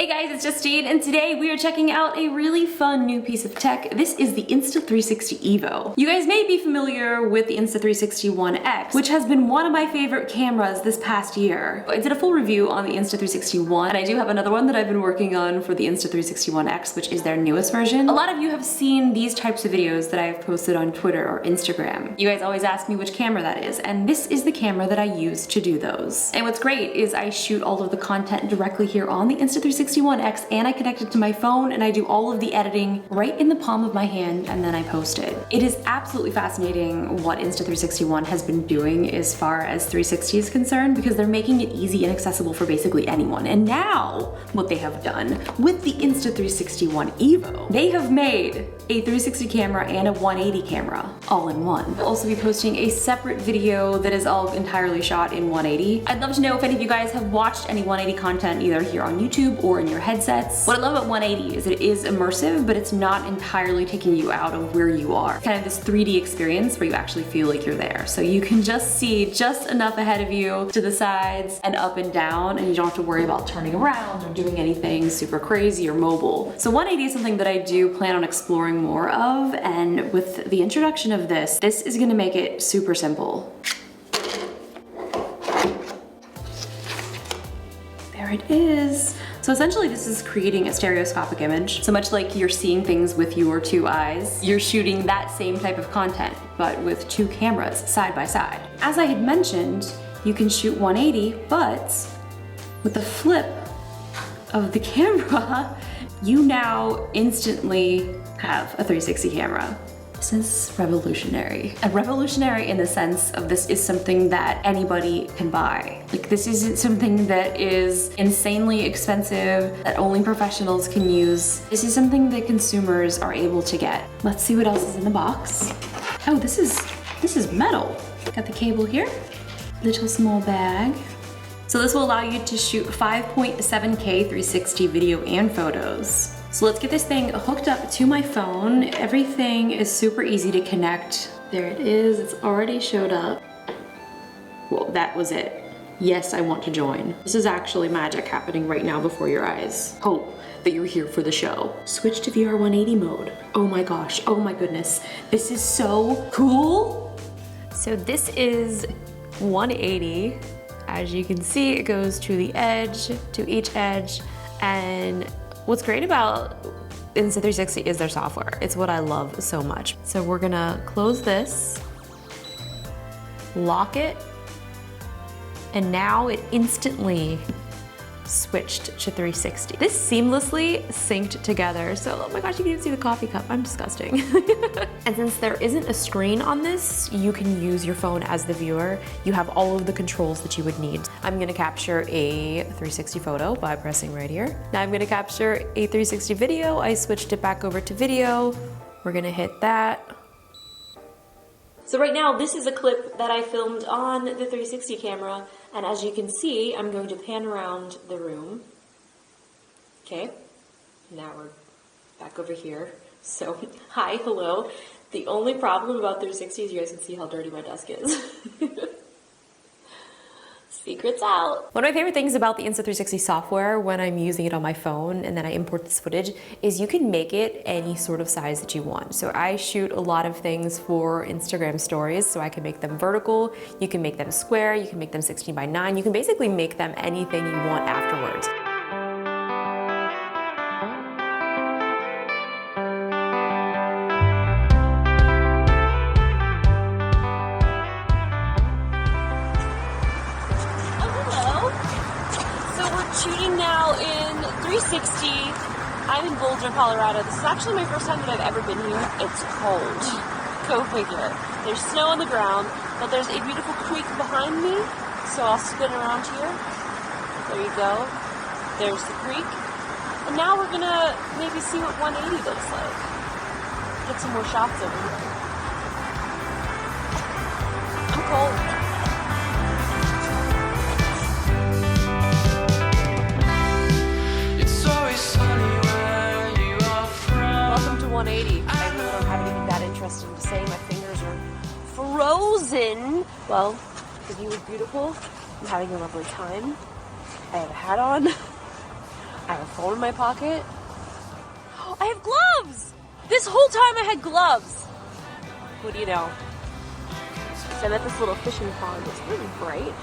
Hey guys, it's Justine, and today we are checking out a really fun new piece of tech. This is the Insta360 Evo. You guys may be familiar with the Insta360 One X, which has been one of my favorite cameras this past year. I did a full review on the Insta360 One, and I do have another one that I've been working on for the Insta360 One X, which is their newest version. A lot of you have seen these types of videos that I've posted on Twitter or Instagram. You guys always ask me which camera that is, and this is the camera that I use to do those. And what's great is I shoot all of the content directly here on the Insta360 One X, and I connect it to my phone, and I do all of the editing right in the palm of my hand, and then I post it. It is absolutely fascinating what Insta360 One has been doing as far as 360 is concerned, because they're making it easy and accessible for basically anyone. And now, what they have done with the Insta360 One Evo, they have made a 360 camera and a 180 camera all in one. I'll also be posting a separate video that is all entirely shot in 180. I'd love to know if any of you guys have watched any 180 content either here on YouTube or in your headsets. What I love about 180 is it is immersive, but it's not entirely taking you out of where you are. Kind of this 3D experience where you actually feel like you're there. So you can just see just enough ahead of you to the sides and up and down, and you don't have to worry about turning around or doing anything super crazy or mobile. So 180 is something that I do plan on exploring more of, and with the introduction of this is gonna make it super simple. There it is. So essentially this is creating a stereoscopic image. So much like you're seeing things with your two eyes, you're shooting that same type of content, but with two cameras side by side. As I had mentioned, you can shoot 180, but with the flip of the camera, you now instantly have a 360 camera. This is revolutionary. And revolutionary in the sense of this is something that anybody can buy. Like, this isn't something that is insanely expensive, that only professionals can use. This is something that consumers are able to get. Let's see what else is in the box. Oh, this is metal. Got the cable here, little small bag. So this will allow you to shoot 5.7K 360 video and photos. So let's get this thing hooked up to my phone. Everything is super easy to connect. There it is, it's already showed up. Well, that was it. Yes, I want to join. This is actually magic happening right now before your eyes. Hope that you're here for the show. Switch to VR 180 mode. Oh my gosh, oh my goodness. This is so cool. So this is 180. As you can see, it goes to the edge, to each edge, and what's great about Insta360 is their software. It's what I love so much. So we're gonna close this, lock it, and now it instantly switched to 360. This seamlessly synced together. So, oh my gosh, you can even see the coffee cup. I'm disgusting. And since there isn't a screen on this, you can use your phone as the viewer. You have all of the controls that you would need. I'm gonna capture a 360 photo by pressing right here. Now I'm gonna capture a 360 video. I switched it back over to video. We're gonna hit that. So right now, this is a clip that I filmed on the 360 camera, and as you can see, I'm going to pan around the room. Okay, now we're back over here. So, hi, hello. The only problem about 360 is you guys can see how dirty my desk is. Secrets out. One of my favorite things about the Insta360 software when I'm using it on my phone and then I import this footage is you can make it any sort of size that you want. So I shoot a lot of things for Instagram stories, so I can make them vertical, you can make them square, you can make them 16:9, you can basically make them anything you want afterwards. Shooting now in 360. I'm in Boulder, Colorado. This is actually my first time that I've ever been here. It's cold. Go figure. There's snow on the ground, but there's a beautiful creek behind me, so I'll spin around here. There you go. There's the creek. And now we're gonna maybe see what 180 looks like. Get some more shots over here. I'm cold. Welcome to 180. I really don't have anything that interesting to say. My fingers are frozen. Well, the view is beautiful. I'm having a lovely time. I have a hat on. I have a phone in my pocket. I have gloves! This whole time I had gloves. What do you know? So I'm at this little fishing pond. It's really bright,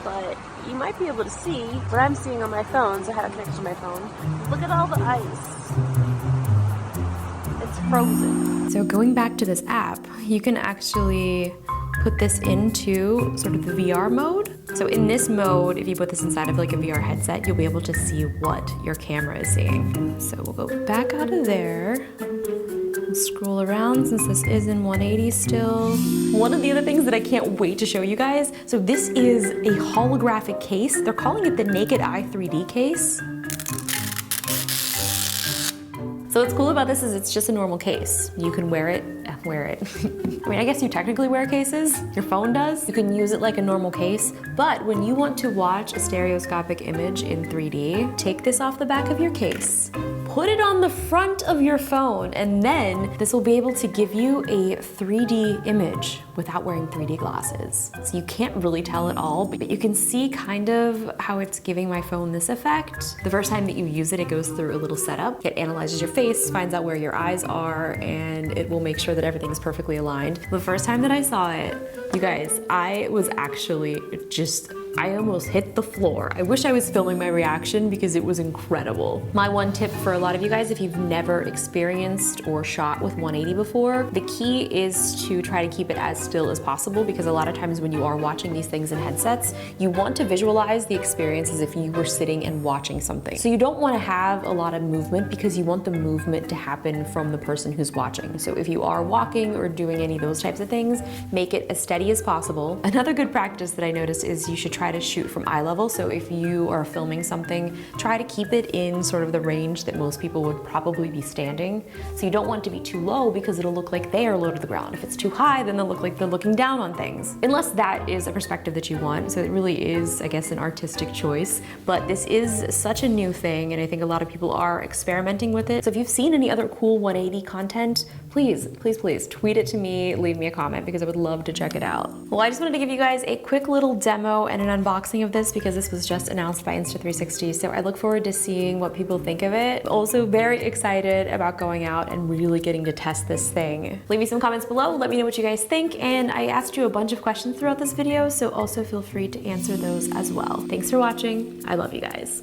but you might be able to see what I'm seeing on my phone, so I have it connected to my phone. Look at all the ice. It's frozen. So going back to this app, you can actually put this into sort of the VR mode. So in this mode, if you put this inside of like a VR headset, you'll be able to see what your camera is seeing. So we'll go back out of there. Scroll around since this is in 180 still. One of the other things that I can't wait to show you guys, so this is a holographic case. They're calling it the Naked Eye 3D case. So what's cool about this is it's just a normal case. You can wear it. I mean, I guess you technically wear cases. Your phone does. You can use it like a normal case. But when you want to watch a stereoscopic image in 3D, take this off the back of your case, put it on the front of your phone, and then this will be able to give you a 3D image without wearing 3D glasses. So you can't really tell at all, but you can see kind of how it's giving my phone this effect. The first time that you use it, it goes through a little setup. It analyzes your face, finds out where your eyes are, and it will make sure that everything's perfectly aligned. The first time that I saw it, you guys, I was actually I almost hit the floor. I wish I was filming my reaction because it was incredible. My one tip for a lot of you guys, if you've never experienced or shot with 180 before, the key is to try to keep it as still as possible, because a lot of times when you are watching these things in headsets, you want to visualize the experience as if you were sitting and watching something. So you don't want to have a lot of movement because you want the movement to happen from the person who's watching. So if you are walking or doing any of those types of things, make it as steady as possible. Another good practice that I noticed is you should try to shoot from eye level. So if you are filming something, try to keep it in sort of the range that most people would probably be standing. So you don't want it to be too low because it'll look like they are low to the ground. If it's too high, then they'll look like they're looking down on things. Unless that is a perspective that you want. So it really is, I guess, an artistic choice. But this is such a new thing, and I think a lot of people are experimenting with it. So if you've seen any other cool 180 content, please, please, please tweet it to me, leave me a comment, because I would love to check it out. Well, I just wanted to give you guys a quick little demo and an unboxing of this because this was just announced by Insta360. So I look forward to seeing what people think of it. Also very excited about going out and really getting to test this thing. Leave me some comments below, let me know what you guys think. And I asked you a bunch of questions throughout this video, so also feel free to answer those as well. Thanks for watching. I love you guys.